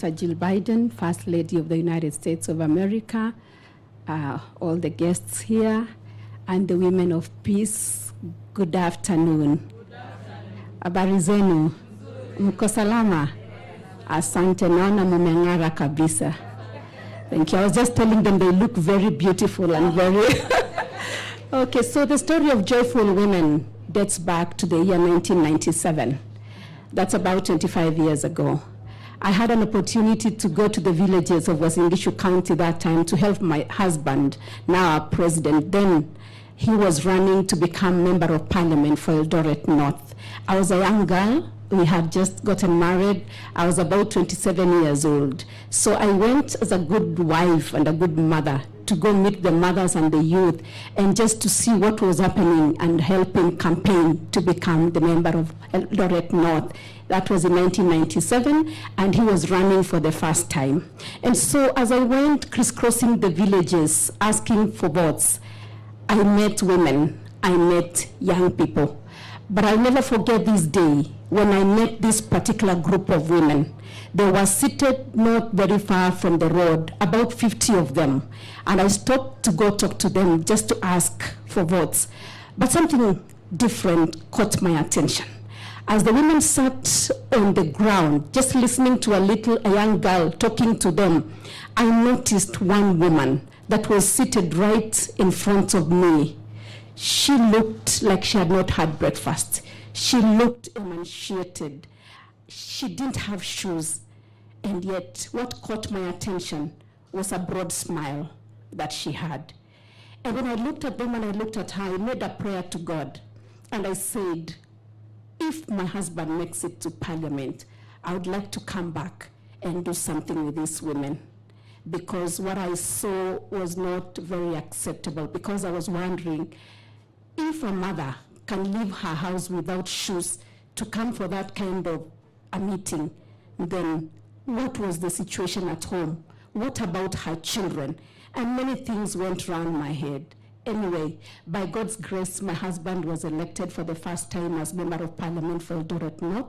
Dr. Jill Biden, First Lady of the United States of America, all the guests here, and the women of peace, good afternoon. Habari zenu? Mko salama? Asante, naona mumeng'ara kabisa. Thank you. I was just telling them they look very beautiful and very... Okay, so the story of Joyful Women dates back to the year 1997. That's about 25 years ago. I had an opportunity to go to the villages of Uasin Gishu County that time to help my husband, now our president. Then he was running to become member of parliament for Eldoret North. I was a young girl. We had just gotten married. I was about 27 years old. So I went as a good wife and a good mother to go meet the mothers and the youth and just to see what was happening and helping campaign to become the member of Eldoret North. That was in 1997, and he was running for the first time. And so as I went crisscrossing the villages asking for votes, I met women, I met young people. But I'll never forget this day when I met this particular group of women. They were seated not very far from the road, about 50 of them. And I stopped to go talk to them just to ask for votes. But something different caught my attention. As the women sat on the ground, just listening to a young girl talking to them, I noticed one woman that was seated right in front of me. She looked like she had not had breakfast. She looked emaciated. She didn't have shoes. And yet, what caught my attention was a broad smile that she had. And when I looked at them and I looked at her, I made a prayer to God. And I said, if my husband makes it to parliament, I would like to come back and do something with these women. Because what I saw was not very acceptable. Because I was wondering, if a mother can leave her house without shoes to come for that kind of a meeting, then what was the situation at home? What about her children? And many things went around my head. Anyway, by God's grace, my husband was elected for the first time as member of parliament for Eldoret North.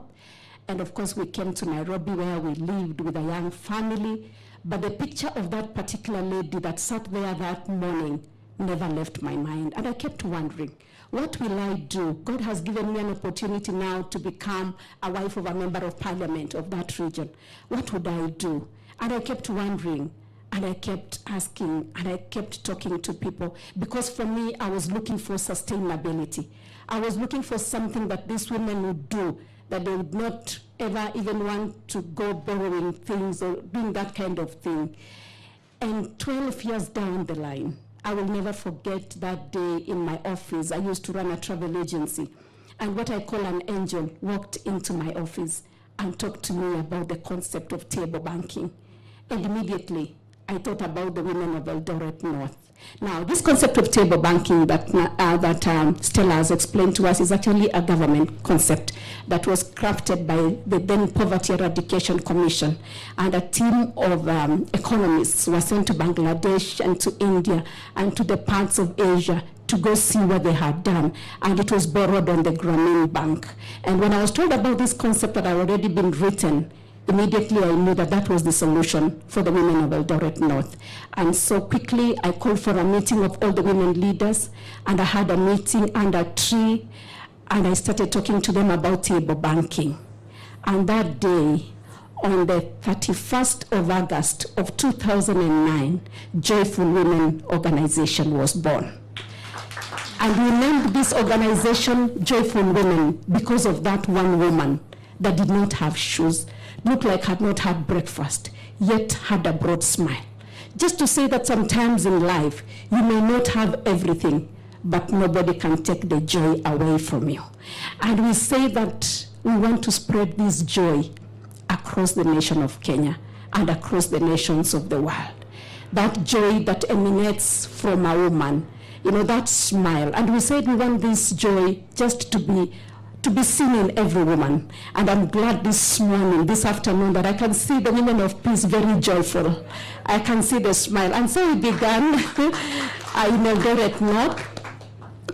And of course, we came to Nairobi where we lived with a young family. But the picture of that particular lady that sat there that morning never left my mind. And I kept wondering, what will I do? God has given me an opportunity now to become a wife of a member of parliament of that region. What would I do? And I kept wondering, and I kept asking, and I kept talking to people, because for me, I was looking for sustainability. I was looking for something that these women would do, that they would not ever even want to go borrowing things or doing that kind of thing. And 12 years down the line, I will never forget that day in my office. I used to run a travel agency. And what I call an angel walked into my office and talked to me about the concept of table banking. And immediately, I thought about the women of Eldoret North. Now, this concept of table banking that Stella has explained to us is actually a government concept that was crafted by the then Poverty Eradication Commission. And a team of economists were sent to Bangladesh and to India and to the parts of Asia to go see what they had done. And it was borrowed on the Grameen Bank. And when I was told about this concept that had already been written, immediately I knew that that was the solution for the women of Eldoret North. And so quickly I called for a meeting of all the women leaders, and I had a meeting under a tree, and I started talking to them about table banking. And that day, on the 31st of August of 2009, Joyful Women Organization was born. And we named this organization Joyful Women because of that one woman that did not have shoes, looked like had not had breakfast, yet had a broad smile. Just to say that sometimes in life, you may not have everything, but nobody can take the joy away from you. And we say that we want to spread this joy across the nation of Kenya and across the nations of the world. That joy that emanates from a woman, that smile. And we said we want this joy just to be seen in every woman. And I'm glad this morning, this afternoon, that I can see the women of peace very joyful. I can see the smile. And so we began in Eldoret North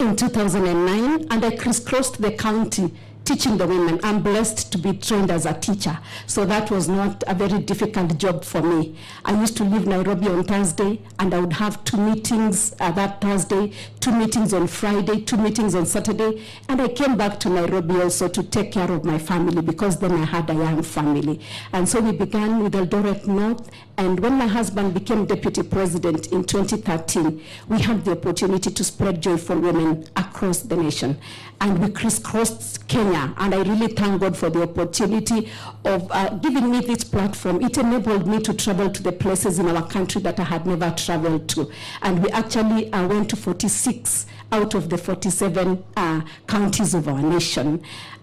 in 2009, and I crisscrossed the county teaching the women. I'm blessed to be trained as a teacher, so that was not a very difficult job for me. I used to leave Nairobi on Thursday, and I would have 2 meetings that Thursday, 2 meetings on Friday, 2 meetings on Saturday, and I came back to Nairobi also to take care of my family, because then I had a young family. And so we began with Eldoret North, and when my husband became deputy president in 2013, we had the opportunity to spread Joyful Women across the nation. And we crisscrossed Kenya, and I really thank God for the opportunity of giving me this platform. It enabled me to travel to the places in our country that I had never traveled to. And we actually went to 46 out of the 47 counties of our nation.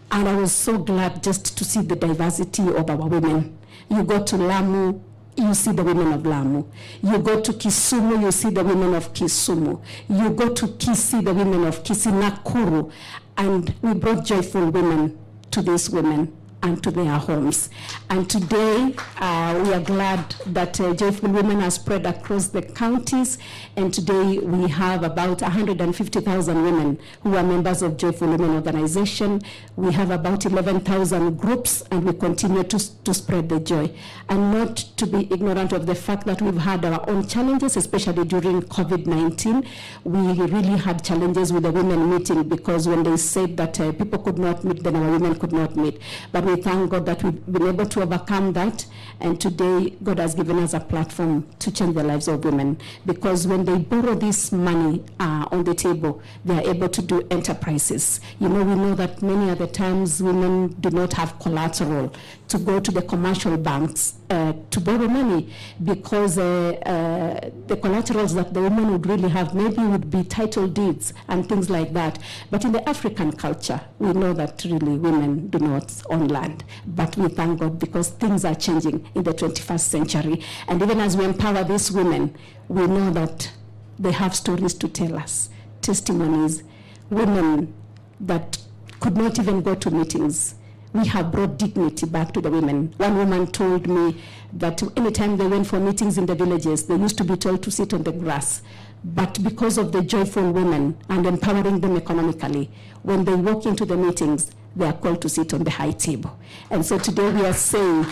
And I was so glad just to see the diversity of our women. You go to Lamu, you see the women of Lamu. You go to Kisumu, you see the women of Kisumu. You go to Kisii, the women of Kisii, Nakuru. And we brought Joyful Women to these women and to their homes. And today, we are glad that Joyful Women are spread across the counties. And today, we have about 150,000 women who are members of Joyful Women organization. We have about 11,000 groups, and we continue to spread the joy. And not to be ignorant of the fact that we've had our own challenges, especially during COVID-19. We really had challenges with the women meeting, because when they said that people could not meet, then our women could not meet. But we thank God that we've been able to overcome that, and today God has given us a platform to change the lives of women, because when they borrow this money on the table, they are able to do enterprises. You know, we know that many other times women do not have collateral to go to the commercial banks to borrow money, because the collaterals that the women would really have maybe would be title deeds and things like that. But in the African culture, we know that really women do not own land. But we thank God, because things are changing in the 21st century. And even as we empower these women, we know that they have stories to tell us, testimonies, women that could not even go to meetings. We have brought dignity back to the women. One woman told me that anytime they went for meetings in the villages, they used to be told to sit on the grass. But because of the Joyful Women and empowering them economically, when they walk into the meetings, they are called to sit on the high table. And so today we are saying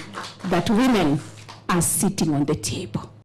that women are sitting on the table.